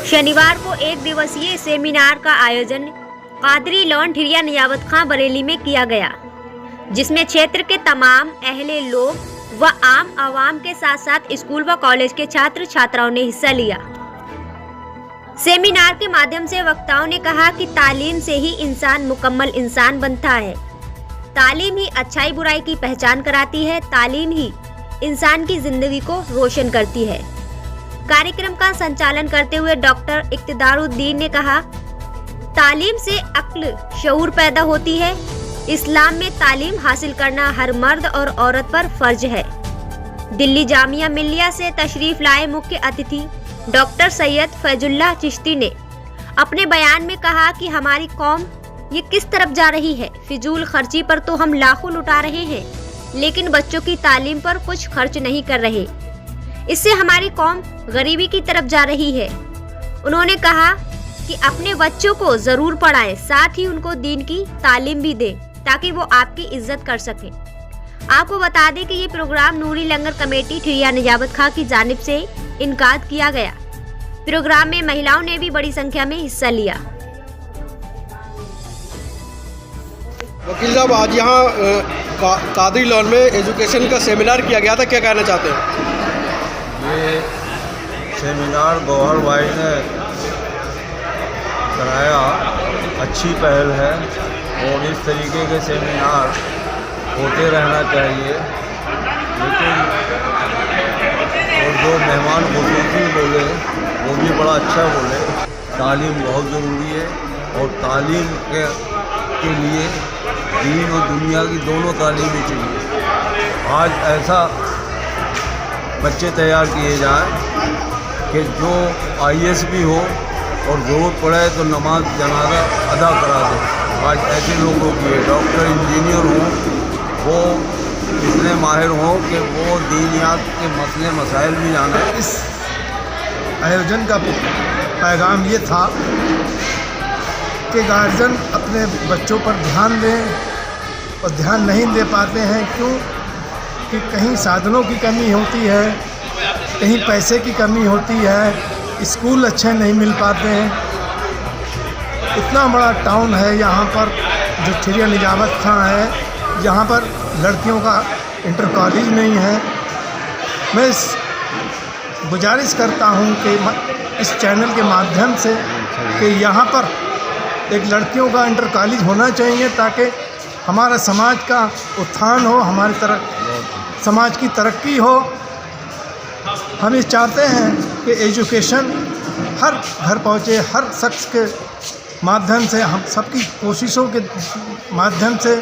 शनिवार को एक दिवसीय सेमिनार का आयोजन कादरी लॉन ठिरिया नियामत खां बरेली में किया गया, जिसमें क्षेत्र के तमाम अहले लोग व आम आवाम के साथ साथ स्कूल व कॉलेज के छात्र छात्राओं ने हिस्सा लिया। सेमिनार के माध्यम से वक्ताओं ने कहा कि तालीम से ही इंसान मुकम्मल इंसान बनता है। तालीम ही अच्छाई बुराई की पहचान कराती है। तालीम ही इंसान की जिंदगी को रोशन करती है। कार्यक्रम का संचालन करते हुए डॉक्टर इक्तिदारुद्दीन ने कहा, तालीम से अक्ल शऊर पैदा होती है। इस्लाम में तालीम हासिल करना हर मर्द और औरत पर फर्ज है। दिल्ली जामिया मिल्लिया से तशरीफ लाए मुख्य अतिथि डॉक्टर सैयद फैजुल्लाह चिश्ती ने अपने बयान में कहा कि हमारी कौम ये किस तरफ जा रही है। फिजूल खर्ची पर तो हम लाखों लुटा रहे हैं, लेकिन बच्चों की तालीम पर कुछ खर्च नहीं कर रहे। इससे हमारी कौम गरीबी की तरफ जा रही है। उन्होंने कहा कि अपने बच्चों को जरूर पढ़ाएं, साथ ही उनको दीन की तालीम भी दें ताकि वो आपकी इज्जत कर सकें। आपको बता दें कि ये प्रोग्राम नूरी लंगर कमेटी ठिरिया निजामत खां की जानिब से इनकाद किया गया। प्रोग्राम में महिलाओं ने भी बड़ी संख्या में हिस्सा लिया। वकील साहब, आज यहाँ कादरी लॉन में एजुकेशन का सेमिनार किया गया था, क्या कहना चाहते हैं? ये सेमिनार गौहर भाई ने कराया, अच्छी पहल है और इस तरीके के सेमिनार होते रहना चाहिए। लेकिन और जो मेहमान खुसूसी बोले वो भी बड़ा अच्छा बोले। तालीम बहुत ज़रूरी है और तालीम के लिए दीन और दुनिया की दोनों तालीम ही चाहिए। आज ऐसा बच्चे तैयार किए जाएं कि जो IAS भी हो और ज़रूरत पड़े तो नमाज जनाजा अदा करा दे। आज ऐसे लोगों की डॉक्टर इंजीनियर हों, वो इतने माहिर हों कि वो दीनियात के मसले मसाइल भी जाने। इस आयोजन का पैगाम ये था कि गार्जियन अपने बच्चों पर ध्यान दें और ध्यान नहीं दे पाते हैं। क्यों? कि कहीं साधनों की कमी होती है, कहीं पैसे की कमी होती है, स्कूल अच्छे नहीं मिल पाते हैं। इतना बड़ा टाउन है यहाँ पर जो ठिरिया निजामत खां है, यहाँ पर लड़कियों का इंटर कॉलेज नहीं है। मैं गुजारिश करता हूँ कि इस चैनल के माध्यम से कि यहाँ पर एक लड़कियों का इंटर कॉलेज होना चाहिए ताकि हमारा समाज का उत्थान हो, हमारी समाज की तरक्की हो। हम ये चाहते हैं कि एजुकेशन हर घर पहुँचे, हर शख्स के माध्यम से, हम सबकी कोशिशों के माध्यम से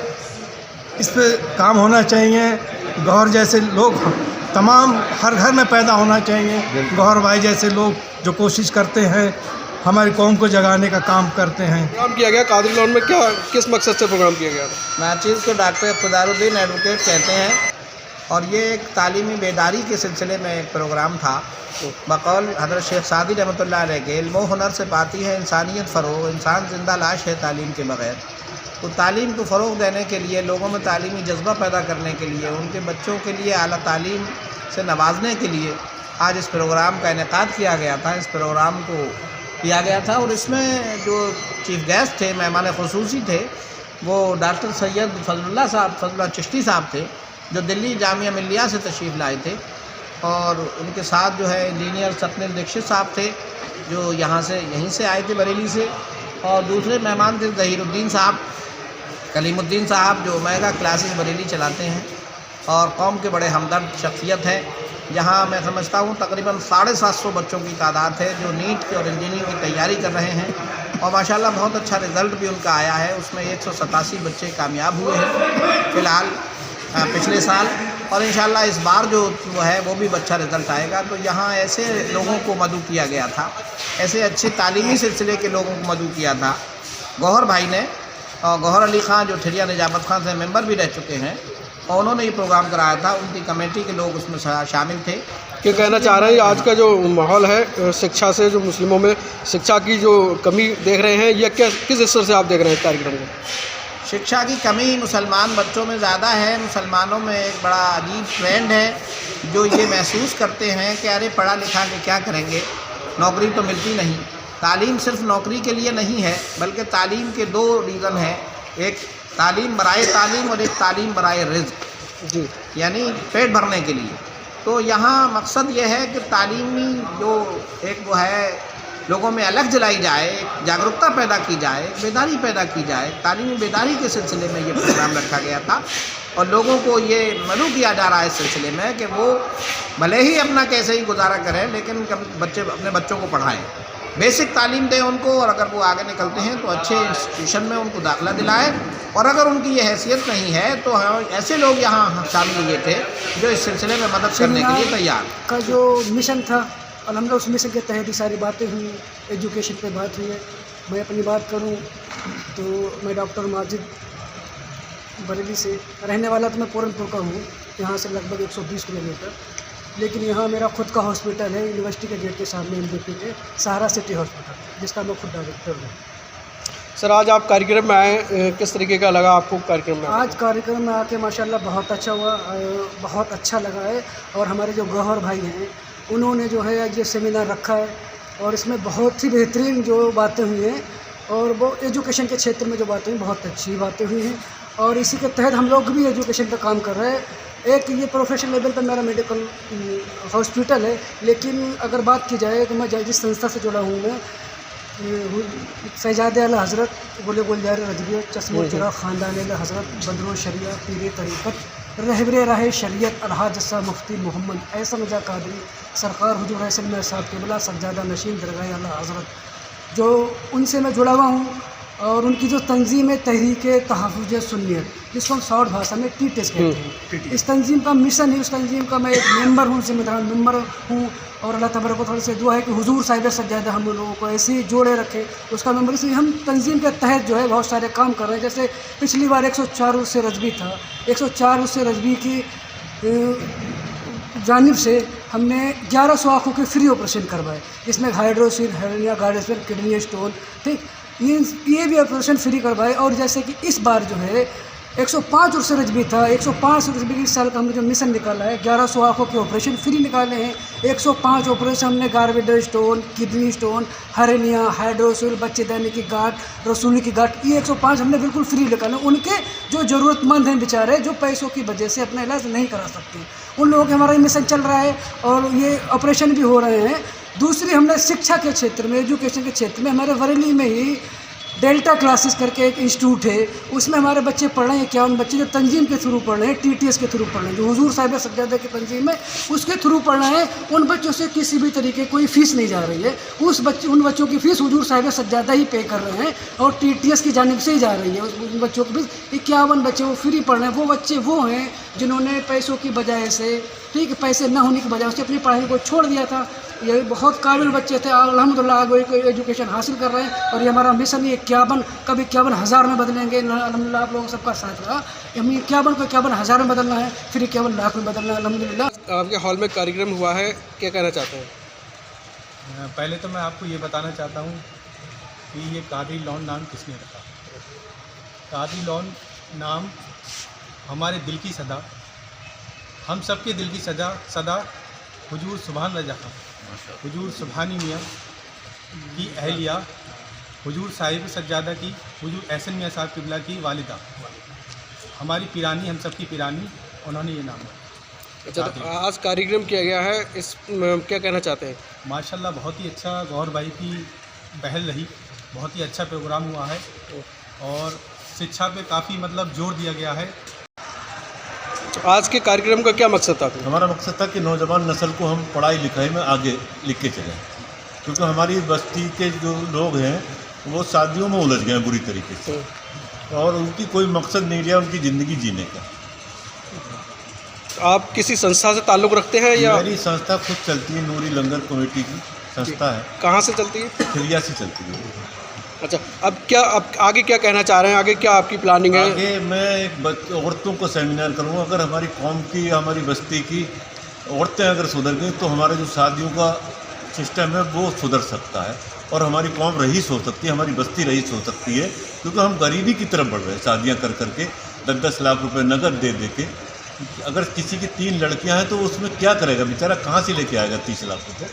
इस पे काम होना चाहिए। गौहर जैसे लोग तमाम हर घर में पैदा होना चाहिए। गौहर भाई जैसे लोग जो कोशिश करते हैं, हमारी कौम को जगाने का काम करते हैं। प्रोग्राम किया गया कादरी लॉन में, क्या किस मकसद से प्रोग्राम किया गया? नाचीज़ को डॉक्टर इक्तिदारुद्दीन एडवोकेट कहते हैं और ये एक तालीमी बेदारी के सिलसिले में एक प्रोग्राम था। बकौल हज़रत शेख सादी रहमतुल्लाह अलैह के इल्म व हुनर से पाती है इंसानियत फ़रोग़, इंसान जिंदा लाश है तालीम के बग़ैर। तो तालीम को फ़रोग़ देने के लिए, लोगों में तालीमी जज्बा पैदा करने के लिए, उनके बच्चों के लिए आला तालीम से नवाजने के लिए आज इस प्रोग्राम का इनेकाद किया गया था। इस प्रोग्राम को किया गया था और इसमें जो चीफ़ गेस्ट थे, मेहमान खुसूसी थे, वो डॉक्टर सैयद फजलुल्लाह चिश्ती साहब थे, जो दिल्ली जामिया मिल्लिया से तशरीफ़ लाए थे। और उनके साथ जो है इंजीनियर स्वप्निल दीक्षित साहब थे, जो यहीं से आए थे, बरेली से। और दूसरे मेहमान थे ज़हीरुद्दीन साहब, कलीमुद्दीन साहब, जो ओमेगा क्लासेस बरेली चलाते हैं और कौम के बड़े हमदर्द शख्सियत हैं। जहाँ मैं समझता हूँ तकरीबन 750 बच्चों की तादाद है जो नीट और इंजीनियरिंग की तैयारी कर रहे हैं और माशाल्लाह बहुत अच्छा रिज़ल्ट भी उनका आया है। उसमें 187 बच्चे कामयाब हुए हैं फ़िलहाल पिछले साल, और इंशाल्लाह इस बार जो है वो भी अच्छा रिज़ल्ट आएगा। तो यहाँ ऐसे लोगों को मदऊ किया गया था, ऐसे अच्छे तालीमी सिलसिले के लोगों को मदऊ किया था गौहर भाई ने। और गौहर अली ख़ां जो ठिरिया निजामत खां से मेंबर भी रह चुके हैं और उन्होंने ये प्रोग्राम कराया था, उनकी कमेटी के लोग उसमें शामिल थे। क्या कहना चाह रहे हैं, आज का जो माहौल है शिक्षा से, जो मुस्लिमों में शिक्षा की जो कमी देख रहे हैं, यह किस स्तर से आप देख रहे हैं कार्यक्रम को? शिक्षा की कमी मुसलमान बच्चों में ज़्यादा है। मुसलमानों में एक बड़ा अजीब ट्रेंड है जो ये महसूस करते हैं कि अरे पढ़ा लिखा के क्या करेंगे, नौकरी तो मिलती नहीं। तालीम सिर्फ नौकरी के लिए नहीं है, बल्कि तालीम के दो रीज़न हैं, एक तालीम बराए तालीम और एक तालीम बराए रिज़्क़, जी, यानी पेट भरने के लिए। तो यहाँ मकसद ये है कि तालीमी जो एक वो है लोगों में अलग जलाई जाए, एक जागरूकता पैदा की जाए, एक बेदारी पैदा की जाए। तालीमी बेदारी के सिलसिले में ये प्रोग्राम रखा गया था और लोगों को ये मदऊ किया जा रहा है इस सिलसिले में कि वो भले ही अपना कैसे ही गुजारा करें, लेकिन अपने बच्चों को पढ़ाएं, बेसिक तालीम दें उनको, और अगर वो आगे निकलते हैं तो अच्छे इंस्टीट्यूशन में उनको दाखिला दिलाएं। और अगर उनकी ये हैसियत नहीं है तो ऐसे लोग यहाँ शामिल हुए थे जो इस सिलसिले में मदद करने के लिए तैयार। का जो मिशन था अलहमदिल्ला, उस मिशन के तहत ही सारी बातें हुई, एजुकेशन पे बात हुई है। मैं अपनी बात करूं तो मैं डॉक्टर माजिद बरेली से रहने वाला, तो मैं पूरनपुर का हूं, यहाँ से लगभग 120 किलोमीटर। लेकिन यहाँ मेरा खुद का हॉस्पिटल है, यूनिवर्सिटी के गेट के सामने MDP के सहारा सिटी हॉस्पिटल, जिसका मैं खुद डायरेक्टर हूँ। सर आज आप कार्यक्रम में आए, किस तरीके का लगा आपको कार्यक्रम में? आज कार्यक्रम में आके माशाल्लाह बहुत अच्छा हुआ, बहुत अच्छा लगा है। और हमारे जो गौहर भाई हैं उन्होंने जो है आज ये सेमिनार रखा है और इसमें बहुत ही बेहतरीन जो बातें हुई हैं और वो एजुकेशन के क्षेत्र में जो बातें हुई बहुत अच्छी बातें हुई हैं। और इसी के तहत हम लोग भी एजुकेशन पे काम कर रहे हैं। एक ये प्रोफेशनल लेवल पर मेरा मेडिकल हॉस्पिटल है, लेकिन अगर बात की जाए तो मैं जिस संस्था से जुड़ा हूँ, मैं शहजादे आला हज़रत गुल गुलजार रजबी चश्मो चरा ख़ानदान हज़रत बदरो शरिया पीर तरीक़त रहबरे राह शरीयत अलहा जस्सा मुफ्ती मोहम्मद ऐसा मजा कादरी सरकार हुजूर ऐसा साहब क़िबला सज्जादा नशीन दरगाह आला हज़रत, जो उनसे मैं जुड़ा हुआ हूँ। और उनकी जो तंजीम है तहरीक तहफ़्फ़ुज़ सुन्नियत, जिसको हम शॉर्ट भाषा में TTS कहते हैं, इस तंजीम का मिशन है, उस तंजीम का मैं एक मेंबर हूँ, जिम्मेदार मेंबर हूँ। और अल्लाह तबारक व तआला से दुआ है कि हुजूर साहिब सज्जादा हम लोगों को ऐसे ही जोड़े रखे, उसका मेंबर। इसलिए हम तंजीम के तहत जो है बहुत सारे काम कर रहे हैं। जैसे पिछली बार 104 उससे रजबी था, 104 उससे रजबी की जानिब से हमने 1100 आँखों के फ्री ऑपरेशन करवाए, जिसमें हाइड्रोसिल, हेर्निया, गार्डेस्पर, किडनी स्टोन, ठीक, ये भी ऑपरेशन फ्री करवाए। और जैसे कि इस बार जो है 105 उर्स रजबी था, 105 रजबी की साल का हमने जो मिशन निकाला है, 1100 आँखों के ऑपरेशन फ्री निकाले हैं। 105 ऑपरेशन हमने gallbladder stone, kidney stone, hernia, hydrocele, बच्चेदानी की गांठ, रसूली की गांठ, ये 105 हमने बिल्कुल फ्री निकाले। उनके जो ज़रूरतमंद हैं बेचारे, जो पैसों की वजह से अपना इलाज नहीं करा सकते, उन लोगों के हमारा ये मिशन चल रहा है और ये ऑपरेशन भी हो रहे हैं। दूसरी हमने शिक्षा के क्षेत्र में, एजुकेशन के क्षेत्र में, हमारे बरेली में ही डेल्टा क्लासेस करके एक इंस्टीट्यूट है, उसमें हमारे बच्चे पढ़ रहे हैं। क्या उन बच्चे जो तंजीम के थ्रू पढ़ रहे हैं, TTS के थ्रू पढ़ रहे हैं, जो हुजूर साहिब सज्जादा की तंजीम है उसके थ्रू पढ़ रहे हैं, उन बच्चों से किसी भी तरीके कोई फ़ीस नहीं जा रही है। उन बच्चों की फ़ीस हुजूर साहिब सज्जादा ही पे कर रहे हैं और TTS की जानिब से ही जा रही है। उन बच्चों की फीस 51 बच्चे वो फ्री पढ़ रहे हैं। वो बच्चे वो हैं जिन्होंने पैसों की बजाय से, ठीक, पैसे न होने की वजह से अपनी पढ़ाई को छोड़ दिया था। ये बहुत काबिल बच्चे थे, अल्हम्दुलिल्लाह आगे कोई एजुकेशन हासिल कर रहे हैं। और ये हमारा मिशन ये 51 कभी 51,000 में बदलेंगे। अल्हम्दुलिल्लाह आप लोगों सबका साथ रहा। हमें 51 को 51,000 में बदलना है, फिर 51 लाख में बदलना है अल्हम्दुलिल्लाह। आपके हॉल में कार्यक्रम हुआ है, क्या कहना चाहते हैं? पहले तो मैं आपको ये बताना चाहता हूँ कि ये कादरी लॉन नाम किसने रखा। कादरी लॉन नाम हमारे दिल की सदा, हम सबके दिल की सदा हुजूर सुभान रजा खां, हुजूर सुभानी मियाँ की अहलिया, हुजूर साहिब सज्जादा की, हुजूर एहसन मियाँ साहब क़िबला की वालिदा, हमारी पिरानी, हम सब की पिरानी, उन्होंने ये नाम रखा। अच्छा, तो आज कार्यक्रम किया गया है, इस क्या कहना चाहते हैं? माशाल्लाह बहुत ही अच्छा गौहर भाई की पहल रही, बहुत ही अच्छा प्रोग्राम हुआ है और शिक्षा पे काफ़ी मतलब जोर दिया गया है। तो आज के कार्यक्रम का क्या मकसद था? हमारा मकसद था कि नौजवान नस्ल को हम पढ़ाई लिखाई में आगे लिख के चलें, क्योंकि हमारी बस्ती के जो लोग हैं वो शादियों में उलझ गए हैं बुरी तरीके से और उनकी कोई मकसद नहीं रहा उनकी ज़िंदगी जीने का। आप किसी संस्था से ताल्लुक़ रखते हैं या? मेरी संस्था खुद चलती है, नूरी लंगर कमेटी की संस्था है। कहाँ से चलती है? खिरिया से चलती है। अच्छा, अब आगे क्या कहना चाह रहे हैं? आगे क्या आपकी प्लानिंग है? आगे मैं एक औरतों को सेमिनार करूँगा। अगर हमारी कौम की, हमारी बस्ती की औरतें अगर सुधर गई तो हमारे जो शादियों का सिस्टम है वो सुधर सकता है और हमारी कौम रईस हो सकती है, हमारी बस्ती रईस हो सकती है। क्योंकि हम गरीबी की तरफ बढ़ रहे हैं, शादियाँ कर करके 10-10 लाख रुपए नकद दे दे के। अगर किसी की 3 लड़कियां हैं तो उसमें क्या करेगा बेचारा, कहाँ से लेके आएगा 30 लाख रुपये?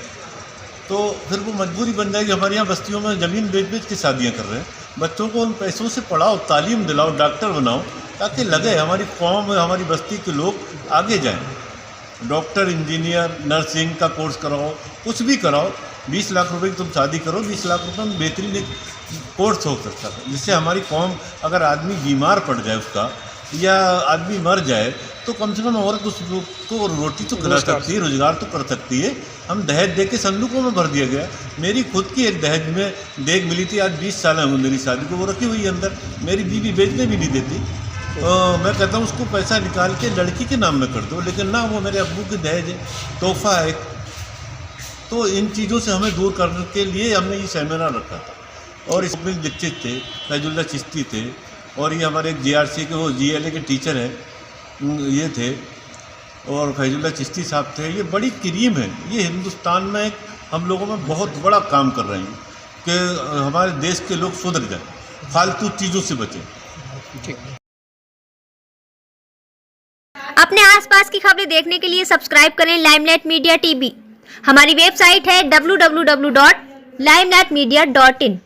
तो फिर वो मजबूरी बन जाएगी। हमारे यहाँ बस्तियों में ज़मीन बेच के शादियाँ कर रहे हैं। बच्चों को उन पैसों से पढ़ाओ, तालीम दिलाओ, डॉक्टर बनाओ, ताकि लगे हमारी कौम, हमारी बस्ती के लोग आगे जाएं। डॉक्टर, इंजीनियर, नर्सिंग का कोर्स कराओ, कुछ भी कराओ। 20 लाख रुपए की तुम शादी करो, 20 लाख रुपए में बेहतरीन एक कोर्स हो सकता है, जिससे हमारी कौम, अगर आदमी बीमार पड़ जाए उसका या आदमी मर जाए तो कम से कम औरत उसको रोटी तो खिला सकती है, रोजगार तो कर सकती है। हम दहेज दे के संदूकों में भर दिया गया। मेरी खुद की एक दहेज में देग मिली थी, आज 20 साल हुए मेरी शादी को, वो रखी हुई है अंदर। मेरी बीवी बेचने भी नहीं देती। मैं कहता हूँ उसको पैसा निकाल के लड़की के नाम में कर दो, लेकिन ना, वो मेरे अब्बू की दहेज है, तोहफा है। तो इन चीज़ों से हमें दूर करने के लिए हमने ये सेमिनार रखा था। और इसमें दीक्षित थे, फैजुल्ला चिश्ती थे, और ये हमारे एक GRC के, वो GLA के टीचर हैं, ये थे, और फैजुल्ला चिश्ती साहब थे। ये बड़ी करीम है। ये हिंदुस्तान में हम लोगों में बहुत बड़ा काम कर रहे हैं कि हमारे देश के लोग सुधर जाएं, फालतू चीज़ों से बचें। अपने आसपास की खबरें देखने के लिए सब्सक्राइब करें लाइमलाइट मीडिया टीवी। हमारी वेबसाइट है www.limelightmedia.in।